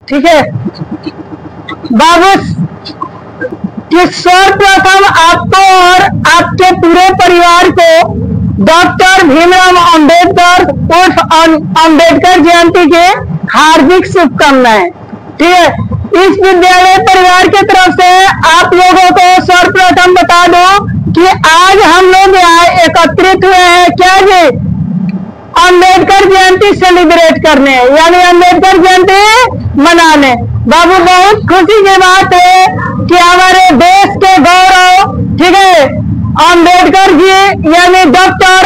ठीक है बाबू, कि सर्वप्रथम आपको और आपके पूरे परिवार को डॉक्टर भीमराव अंबेडकर उर्फ अंबेडकर जयंती के हार्दिक शुभकामनाएं। ठीक है, इस विद्यालय परिवार की तरफ से आप लोगों को सर्वप्रथम बता दो कि आज हम लोग यहाँ एकत्रित हुए हैं क्या जी, अंबेडकर जयंती सेलिब्रेट करने, यानी अंबेडकर जयंती मनाने। बाबू बहुत खुशी की बात है कि हमारे देश के गौरव, ठीक है, अंबेडकर जी यानी डॉक्टर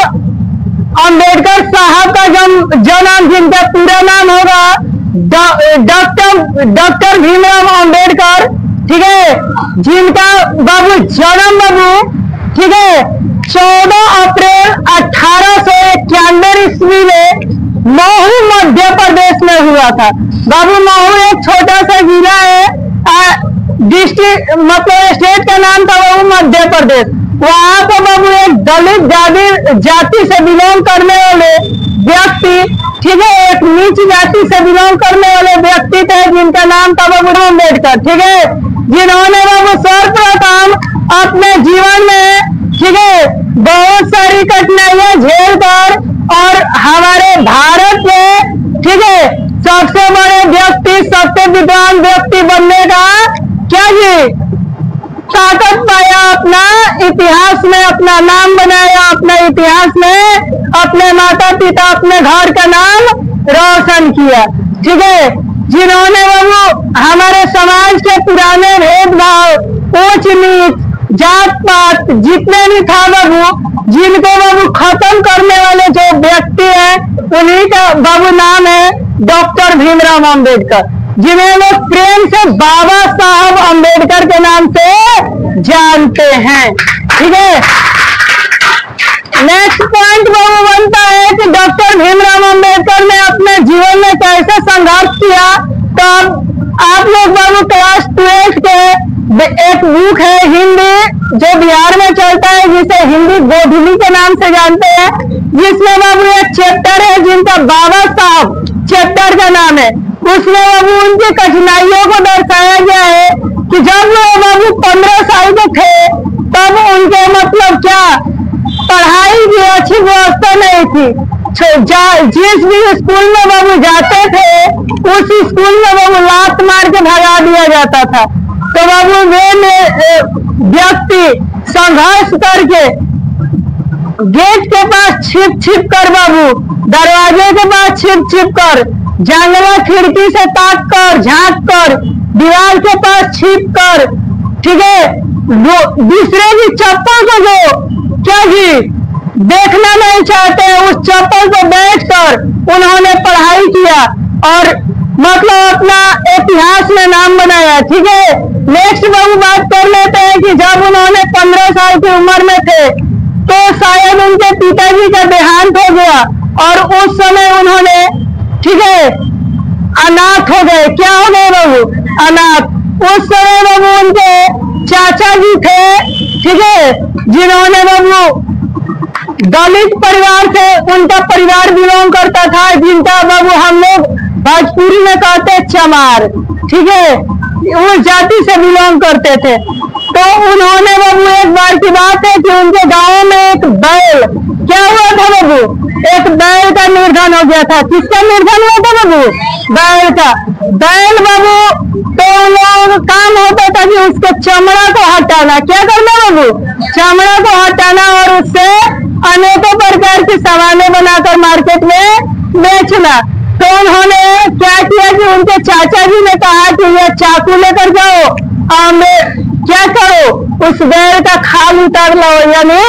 अंबेडकर साहब का जन्म, जिनका पूरा नाम होगा डॉक्टर भीमराव अंबेडकर, ठीक है, जिनका बाबू जन्म बाबू, ठीक है, 14 अप्रैल 1891 ईस्वी में महू मध्य प्रदेश में हुआ था। बाबू महू एक छोटा सा जिला है, डिस्ट्रिक्ट मतलब स्टेट का नाम था बाबू मध्य प्रदेश। वहां पर बाबू एक दलित जाति से बिलोंग करने वाले व्यक्ति, ठीक है, एक नीच जाति से बिलोंग करने वाले व्यक्ति थे जिनका नाम था बाबू अम्बेडकर, ठीक है, जिन्होंने बाबू सर्वप्रथम अपने जीवन में, ठीक है, बहुत सारी कठिनाइयां झेल कर और हमारे भारत में, ठीक है, सबसे बड़े व्यक्ति, सबसे विद्वान व्यक्ति बनने का क्या जी ताकत पाया, अपना इतिहास में अपना नाम बनाया, अपना इतिहास में अपने माता पिता अपने घर का नाम रोशन किया, ठीक है, जिन्होंने बाबू हमारे समाज के पुराने भेदभाव, ऊंच नीच, जात पात जितने भी था बाबू, जिनको बाबू खत्म करने वाले जो व्यक्ति हैं, उन्हीं का बाबू नाम है डॉक्टर भीमराव अंबेडकर, जिन्हें लोग प्रेम से बाबा साहब अंबेडकर के नाम से जानते हैं। ठीक है, नेक्स्ट पॉइंट बाबू बनता है कि डॉक्टर भीमराव अंबेडकर ने अपने जीवन में कैसे संघर्ष किया। तो आप लोग बाबू क्लास 12 के एक बुक है हिंदी जो बिहार में चलता है, जिसे हिंदी गोधुली के नाम से जानते हैं, जिसमें बाबू एक चैप्टर है जिनका बाबा साहब चैप्टर का नाम है। उसमें बाबू उनकी कठिनाइयों को दर्शाया गया है कि जब वो बाबू 15 साल के थे तब उनके मतलब क्या पढ़ाई की अच्छी व्यवस्था नहीं थी। जिस भी स्कूल में बाबू जाते थे उस स्कूल में बाबू लात मार के भगा दिया जाता था। तो बाबू वे व्यक्ति संघर्ष करके गेट के पास छिप कर बाबू, दरवाजे के पास छिप कर, जंगला खिड़की से ताक कर, झांक कर, दीवार के पास छिप कर, ठीक है, दूसरे की चप्पल को जो क्या जी देखना नहीं चाहते, उस चप्पल को बैठकर उन्होंने पढ़ाई किया और मतलब अपना इतिहास में नाम बनाया। ठीक है, नेक्स्ट बाबू बात कर लेते हैं कि जब उन्होंने 15 साल की उम्र में थे तो शायद उनके पिताजी का देहांत हो गया और उस समय उन्होंने, ठीक है, अनाथ हो गए। क्या हो गए बाबू? अनाथ। उस समय बाबू उनके चाचा जी थे, ठीक है, जिन्होंने बाबू दलित परिवार से उनका परिवार बिलोंग करता था, जिनका बाबू हम लोग भोजपुरी में कहते चमार, ठीक है, उस जाति से बिलोंग करते थे। तो उन्होंने बाबू एक बार की बात है कि उनके गांव में एक बैल, क्या हुआ था बाबू? एक बैल का निर्धन हो गया था। किसका निर्धन हुआ था बाबू? बैल का। बैल बाबू तो उन लोगों का काम होता था कि उसके चमड़ा को हटाना। क्या करना बाबू? चमड़ा को हटाना और उससे अनेकों प्रकार की सामानें बनाकर मार्केट में बेचना। तो उन्होंने क्या किया कि उनके चाचा जी ने कहा कि ये चाकू लेकर जाओ और क्या करो, उस बैल का खाल उतार लो, यानी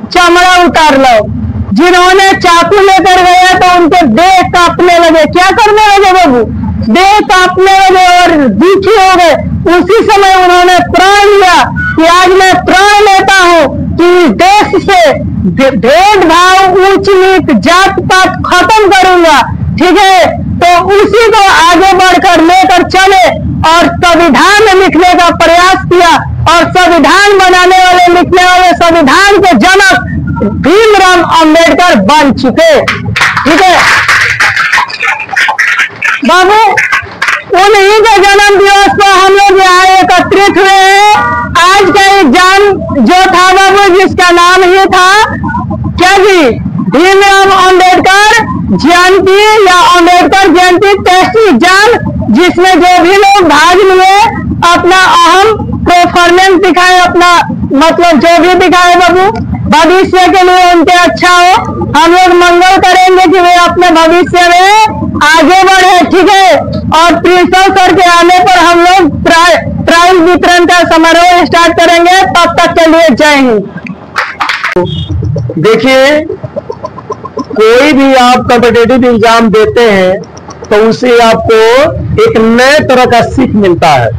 चमड़ा उतार लो। जिन्होंने चाकू लेकर गया तो उनके देह कांपने लगे। क्या करने लगे बाबू? देह कांपने लगे और दुखी हो गए। उसी समय उन्होंने प्रण लिया कि आज मैं प्रण लेता हूँ कि इस देश से भेदभाव, ऊंच नीच, जात पात खत्म करूंगा। ठीक है, तो उसी को आगे बढ़कर लेकर चले और संविधान लिखने का प्रयास किया और संविधान बनाने वाले, लिखने वाले, संविधान के जनक भीमराव अंबेडकर बन चुके। ठीक है बाबू, उन्हीं के जन्म दिवस पर हम लोग यहाँ एकत्रित हुए हैं। आज का एग्जाम जो था बाबू, जिसका नाम ही था क्या जी, भीमराव अंबेडकर जयंती या अंबेडकर जयंती टेस्ट एग्जाम, जिसमें जो भी लोग भाग लिए अपना अहम परफॉर्मेंस दिखाए, अपना मतलब जो भी दिखाए बाबू, भविष्य के लिए उनके अच्छा हो। हम लोग मंगल करेंगे कि वे अपने भविष्य में आगे बढ़े, ठीक है। और प्रिंसिपल सर के आने पर हम लोग प्राइज वितरण का समारोह स्टार्ट करेंगे। तब तक के लिए जय हिंद। देखिए, कोई भी आप कॉम्पिटिटिव एग्जाम देते हैं तो उससे आपको एक नए तरह का सीख मिलता है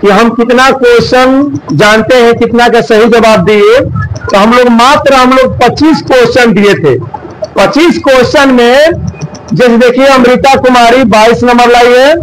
कि हम कितना क्वेश्चन जानते हैं, कितना का सही जवाब दिए। तो हम लोग 25 क्वेश्चन दिए थे। 25 क्वेश्चन में जैसे देखिए, अमृता कुमारी 22 नंबर लाई है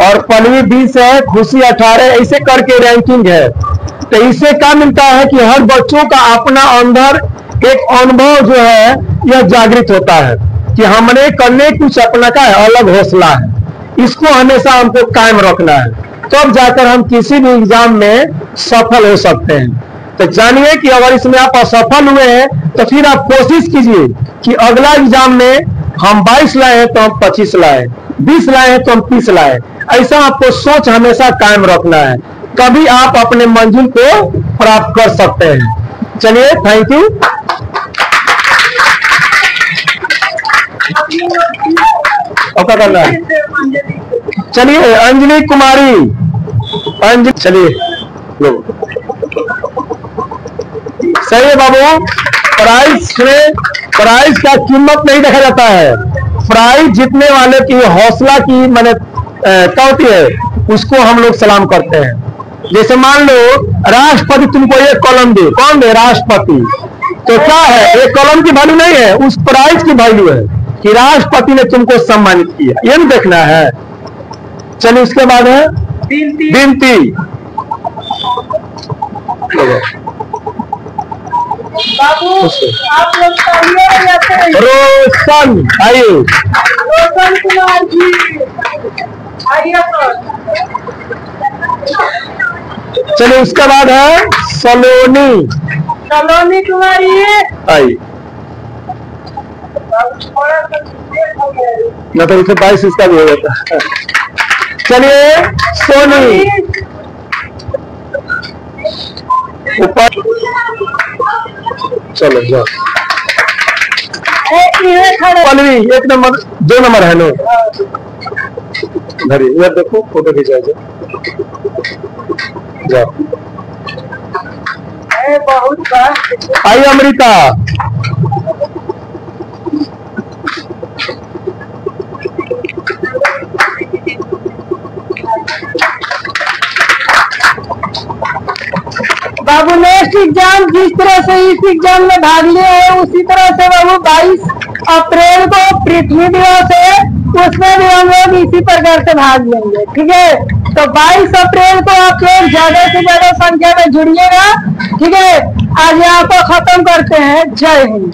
और पन्वी 20 है, खुशी 18, ऐसे करके रैंकिंग है। तो इससे क्या मिलता है कि हर बच्चों का अपना अंदर एक अनुभव जो है यह जागृत होता है कि हमने करने कुछ अपना का है, अलग हौसला है। इसको हमेशा हमको कायम रखना है, तब जाकर हम किसी भी एग्जाम में सफल हो सकते हैं। तो जानिए कि अगर इसमें आप असफल हुए हैं तो फिर आप कोशिश कीजिए कि अगला एग्जाम में हम 22 लाए हैं तो हम 25 लाए, 20 लाए हैं तो हम 30 लाए। ऐसा आपको सोच हमेशा कायम रखना है, तभी आप अपने मंजिल को प्राप्त कर सकते हैं। चलिए, थैंक यू। और करना है, चलिए अंजलि कुमारी, अंजलि, चलिए लो। सही है बाबू, प्राइज का कीमत नहीं देखा जाता है, प्राइज जीतने वाले की हौसला की मैंने क्या होती है उसको हम लोग सलाम करते हैं। जैसे मान लो राष्ट्रपति तुमको एक कॉलम दे, कौन दे? राष्ट्रपति। तो क्या है, एक कॉलम की वैल्यू नहीं है, उस प्राइज की वैल्यू है कि राष्ट्रपति ने तुमको सम्मानित किया, ये भी देखना है। चलिए, उसके बाद है विनती। बाबू आप लोग रोशन, आइए। रोशन कुमार जी आइए। चलिए, उसके बाद है सलोनी, सलोनी कुमारी आइए। न तो इसे 22 इसका भी हो जाता है। चलिए, सोनी ऊपर, चलो जाओ। पल्लवी 1 नंबर, 2 नंबर है नो, धरी इधर देखो, फोटो खींचा जाओ। बहुत आइए अमृता। बाबू नेक्स्ट एग्जाम जिस तरह से इस एग्जाम में भाग लिए हैं उसी तरह से बाबू 22 अप्रैल को पृथ्वी दिवस है, उसमें भी हम लोग इसी प्रकार से भाग लेंगे, ठीक है। तो 22 अप्रैल को आप लोग ज्यादा से ज्यादा संख्या में जुड़िएगा, ठीक है। आज यहाँ को खत्म करते हैं। जय हिंद।